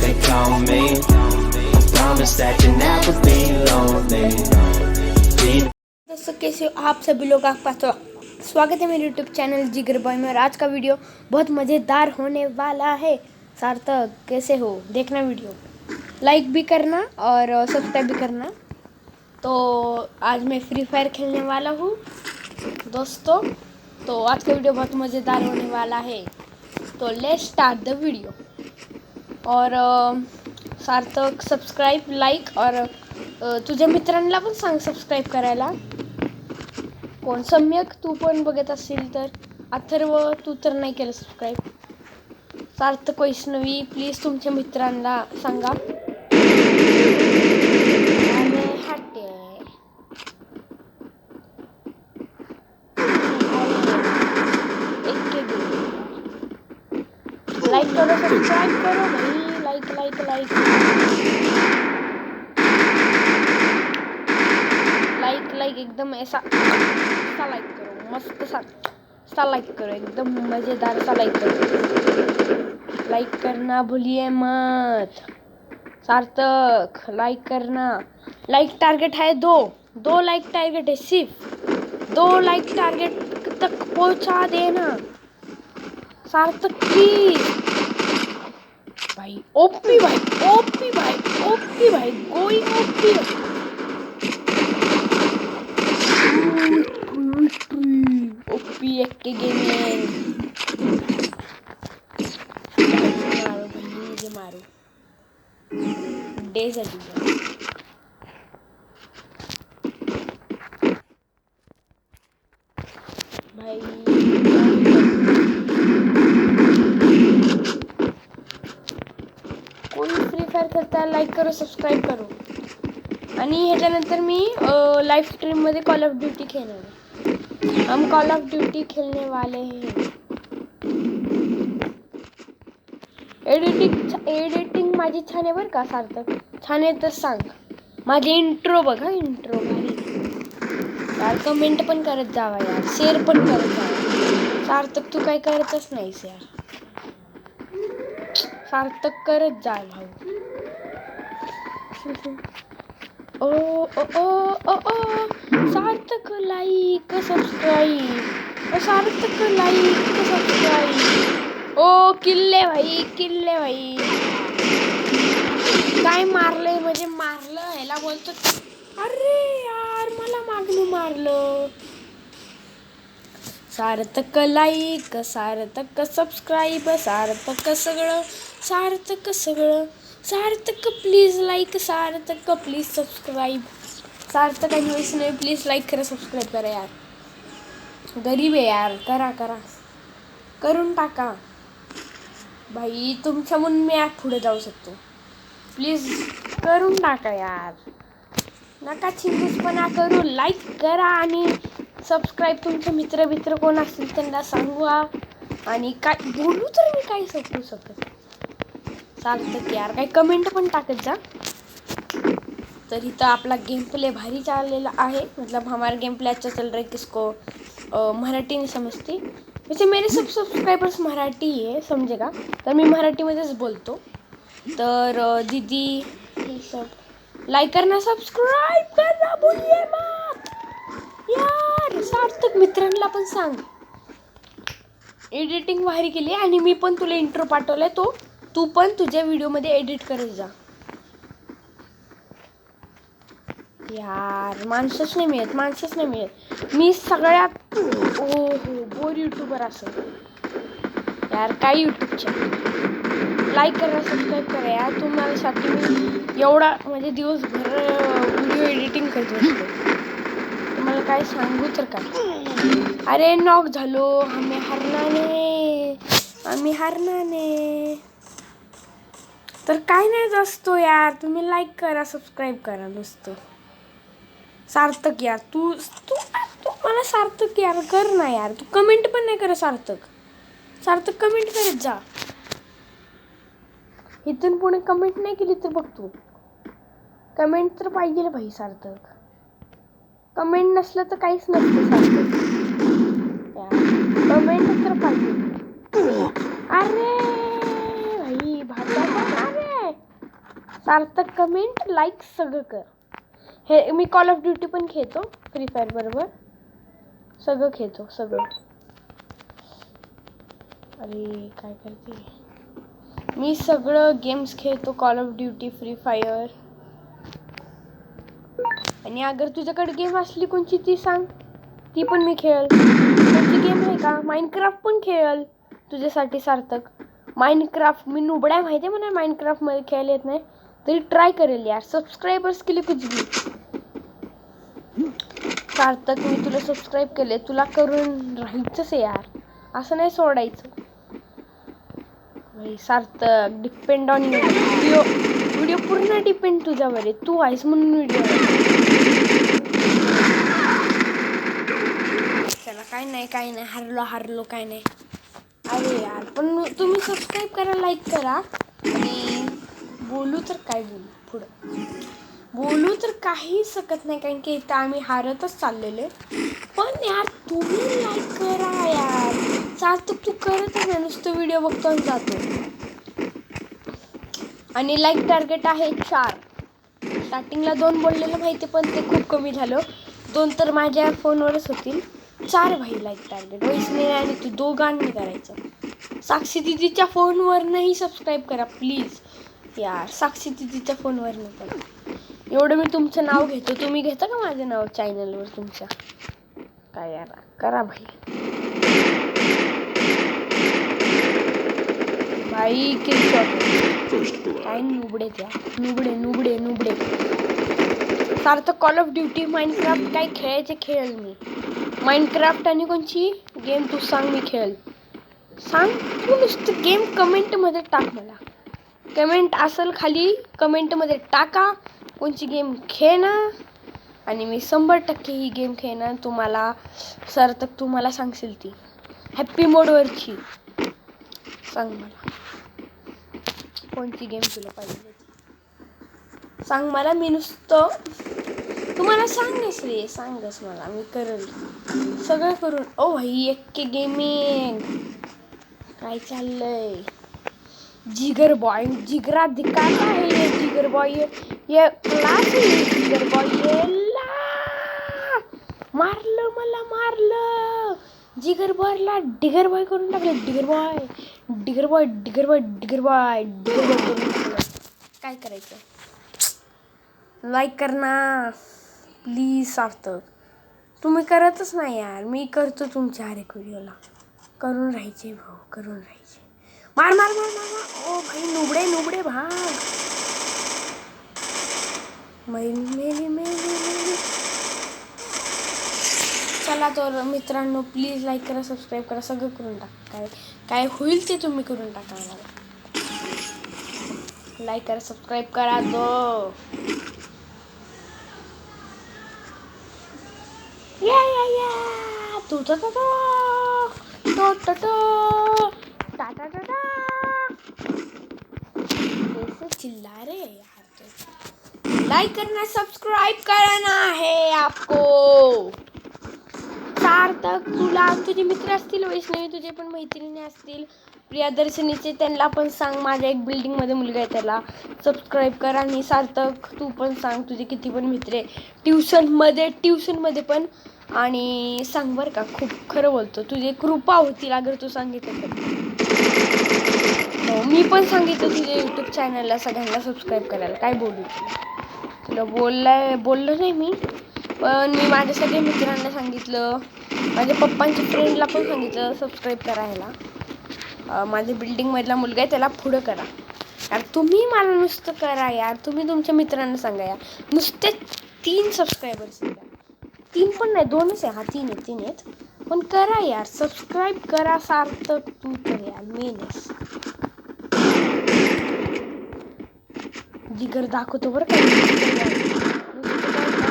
they call me. I promise that you'll never be lonely. दोस्तों कैसे हो आप सभी लोग? आपका स्वागत है मेरे यूट्यूब चैनल जिगर बॉय में। और आज का वीडियो बहुत मज़ेदार होने वाला है। सार्थक कैसे हो? देखना वीडियो, लाइक भी करना और सब्सक्राइब भी करना। तो आज मैं फ्री फायर खेलने वाला हूँ दोस्तों। तो आज का वीडियो बहुत मज़ेदार होने वाला है। तो लेट्स स्टार्ट द वीडियो। और सार्थक सबस्क्राईब, लाईक और तुझ्या मित्रांना पण सांग सबस्क्राईब करायला। कोण सम्यक तू पण बघत असेल तर, अथर्व तू तर नाही केलं सबस्क्राईब। सार्थक वैष्णवी प्लीज तुमच्या मित्रांना सांगा। आणि हट्टे लाइक करो, सब्सक्राइब करो भाई, like like like like like एकदम ऐसा लाइक करो, मस्त सा लाइक करो, एकदम मज़ेदार सा लाइक करो। लाइक करना भूलिए मत सार्थक, लाइक करना। लाइक टारगेट है दो लाइक टारगेट है, सिर्फ 2 लाइक टारगेट तक पहुंचा देना सार्थक प्लीज। भाई ओपी भाई, ओपी भाई, ओपी भाई, गोइंग ओपी ओपी एक के गेमिंग। मारो भाई, मुझे मारो डेजर्ट भाई। कोणी फ्री फायर करता, लाईक करो, सबस्क्राईब करो। आणि ह्याच्यानंतर मी लाईव्ह स्ट्रीममध्ये कॉल ऑफ ड्यूटी खेळणार आहे। हम कॉल ऑफ ड्यूटी खेलने वाले हैं। एडिटिंग माझी छान आहे बरं का सार्थक, छान आहे तर सांग। माझे इंट्रो बघा, इंट्रो भारी यार। कमेंट पण करत जावा यार, शेअर पण करत जावा। सार्थक तू काय करतच नाहीस यार, सार्थक करत जा भाऊ। ओ ओ ओ ओ ओ सार्थक लाईक सब्सक्राइब, सार्थक लाईक सब्सक्राइब। ओ किल्ले भाई, किल्ले भाई काय मारलंय, म्हणजे मारलं ह्याला बोलतो। अरे यार मला मागणं मारलं। सार्थक लाईक, सार्थक सबस्क्राईब, सार्थक सगळं, सार्थक सगळं, Sarthak please like, Sarthak please subscribe. Sarthak आणि वैष्णवी प्लीज लाईक करा, सबस्क्राईब करा यार। गरीब आहे यार, करा करा, करून टाका भाई। तुमच्याहून मी ॲप पुढे जाऊ शकतो, प्लीज करून टाका यार। नका चिंगूसपणा करू, लाईक करा आणि सबस्क्राईब। तुमचे मित्र कोण असतील त्यांना सांगवा। आणि काय बोलू तर मी काय सांगू शकत सार्थक यार, काही कमेंट पण टाकत जा। तर इथं आपला गेम प्ले भारी चाललेला आहे, मतलब हमारा गेम प्ले अच्छा चल रहा है। किसको मराठी नहीं समजती, वैसे मेरे सब सब्सक्राइबर्स मराठी है समझेगा, तर मी मराठीमध्येच बोलतो। तर दीदी हे सब लाईक करना, सबस्क्राईब करना भूलिए मत यार। सार्थक मित्रांना पण सांग, एडिटिंग भारी केली आणि मी पण तुला इंट्रो पाठवलाय, तो तू पण तुझ्या व्हिडिओमध्ये एडिट करत जा यार। माणसंच नाही मिळत, माणसंच नाही मिळत। मी सगळ्यात हो बोर यूट्यूबर असं यार, काय यूट्यूब चॅनल। लाईक करा, सबस्क्राईब करा यार। तुम्हालासाठी मी एवढा म्हणजे दिवसभर व्हिडिओ एडिटिंग करत असतो, तुम्हाला काय सांगू तर काय। अरे नॉक झालो, आम्ही हरणाने तर काय नाही जास्त यार। तुम्ही लाईक करा, सबस्क्राईब करा नुसतं। सार्थक यार तू तू तू मला सार्थक यार कर ना यार, तू कमेंट पण नाही करा सार्थक। सार्थक कमेंट करत जा, इथून पुढे कमेंट नाही केली तर बघ तू। कमेंट तर पाहिजे भाई सार्थक, कमेंट नसलं तर काहीच नसतं सार्थक यार, कमेंट तर पाहिजे। अरे भाई भागा, अरे सार्थक कमेंट लाईक सगळं कर. हे मी कॉल ऑफ ड्युटी पण खेळतो फ्री फायर बरोबर, सगळं खेळतो सगळं. अरे काय करते, मी सगळं गेम्स खेळतो, call of duty, free fire. आणि अगर तुझ्याकडे गेम असली कोणची ती सांग, ती पण मी खेळेल. कोणती गेम आहे का? माइनक्राफ्ट पण खेळेल तुझ्यासाठी सार्थक. माइनक्राफ्ट मी नुबड्या माहिती आहे मला, माइनक्राफ्टमध्ये खेळायला येत नाही तरी ट्राय करेल यार. सबस्क्रायबर्स केले कुछ भी. सार्थक मी तुला सबस्क्राईब केले, तुला करून राहायचंच आहे यार, असं नाही सोडायचं. सार्थक डिपेंड ऑन यू. व्हिडिओ पूर्ण डिपेंड तुझ्यावर आहे, तू आहेस म्हणून व्हिडिओ. चला काय नाही हरलो काय नाही. अरे यार पण तुम्ही सबस्क्राईब करा, लाईक करा. आणि बोलू तर काय बोलू तर काही शकत नाही, कारण की इथं आम्ही हारतच चाललेले. पण यार तुम्ही लाईक करा यार. सार्थक तू करतच नाही, नुसतं व्हिडिओ बघतो आणि जातो. आणि लाईक टार्गेट आहे 4. स्टार्टिंगला 2 बोललेलं माहिती, पण ते खूप कमी झालं. 2 तर माझ्या फोनवरच होतील. 4 भाई लाईक टार्गेट. वैष्णवी आणि तू दोघांनी करायचं. साक्षी दिदीच्या फोनवर नाही सबस्क्राईब करा प्लीज यार. साक्षी दिदीच्या फोनवर नाही पण. एवढं मी तुमचं नाव घेतो, तुम्ही घेता का माझं नाव चॅनलवर तुमच्या? काय यार करा भाई. भाई किल काय नुबडे त्या नुबडे. सार्थक कॉल ऑफ ड्युटी, माइनक्राफ्ट काय खेळायचे खेळेल मी. माइनक्राफ्ट आणि कोणची गेम तू सांग, मी खेळेल. सांग तू नुसतं गेम कमेंटमध्ये टाक. मला कमेंट असेल खाली, कमेंटमध्ये टाका कोणची गेम खेळणार. आणि मी 100% ही गेम खेळणार. तुम्हाला सार्थक तुम्हाला सांगशील ती हॅप्पी मोडवरची. सांग मला कोणती गेम तुला पाहिजे, सांग मला. मी नुसतं तुम्हाला सांगस रे, सांगस मला, मी करेल सगळं करून. ओ भाई एक गेमिंग काय चाललंय. जिगर बॉय जिगरा दिखाता है ये जिगर बॉय, ये क्लास है ये जिगर बॉय. मारलं जिगर बॉयला डिगर बॉय करून टाकलं. डिगर बॉय करून टाकलं. काय करायचं, लाईक करना प्लीज. सार्थक तुम्ही करतच नाही यार, मी करतो तुमच्या हर एक व्हिडिओला. करून राहायचे भाऊ, करून राहायचे. मार ओ भाई नुबडे भाग. मेली. चला तर मित्रांनो प्लीज लाईक करा, सबस्क्राईब करा, सगळं करून टाका. काय होईल ते तुम्ही करून टाका. मला लाईक करा, सबस्क्राईब करा दो. या तू तो कैसे चिल्ला रहे यार. तो लाइक करना, सब्सक्राइब करना है आपको. सार्थक तुला तुझे मित्र असतील, वैष्णवी तुझे पण मैत्रिणी असतील, प्रियदर्शनीचे, त्यांना पण सांग. माझ्या एक बिल्डिंगमध्ये मुलगा आहे, त्याला सबस्क्राईब करा. आणि सार्थक तू पण सांग, तुझे किती पण मित्र आहे ट्युशनमध्ये पण. आणि सांग बरं का, खूप खरं बोलतो, तुझे कृपा होतील अगर तू सांगितलं तर. हो मी पण सांगितलं तुझ्या यूट्यूब चॅनलला सगळ्यांना सबस्क्राईब करायला. काय बोलू तुला बोललं नाही मी, पण मी माझ्या सगळ्या मित्रांना सांगितलं, माझ्या पप्पांच्या फ्रेंडला पण सांगितलं सबस्क्राईब करायला. माझ्या बिल्डिंगमधला मुलगा आहे, त्याला पुढं करा यार. तुम्ही मला नुसतं करा यार, तुम्ही तुमच्या मित्रांना सांगा यार. नुसते 3 सबस्क्रायबर्स द्या. 3 पण नाही, 2च आहे. हा 3 आहेत पण करा यार, सबस्क्राईब करा. सार्थक तू तर यार मेनस जिगर दाखवतो बरं का.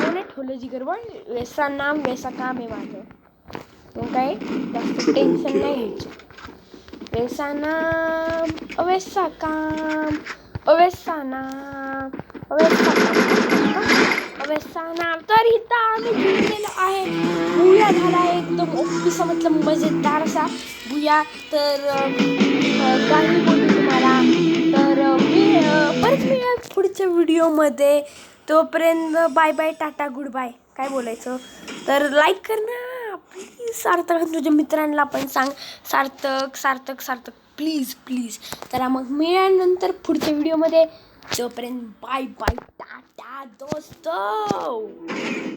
नाही ठेवलं जिगर बॉय, वैसा नाम वैसा काम आहे माझं. मग काय जास्त टेन्शन नाही घ्यायचं. वैसा नाम वैसा काम, वैसा नाम तर इथं आम्ही जिंकलेलो आहे. बुया झाला एकदम ऑफिसा मतलब मजेदार असा बुया. तर काही बोलू तुम्हाला, तर मी परत पुढच्या पुढच्या व्हिडिओमध्ये. तोपर्यंत bye bye, tata, goodbye. काय बोलायचं तर लाईक कर ना प्लीज. सार्थक तुझ्या मित्रांना पण सांग, सार्थक सार्थक सार्थक प्लीज प्लीज. तर मग मिळाल्यानंतर पुढच्या व्हिडिओमध्ये. तोपर्यंत बाय बाय, टाटा दोस्तो.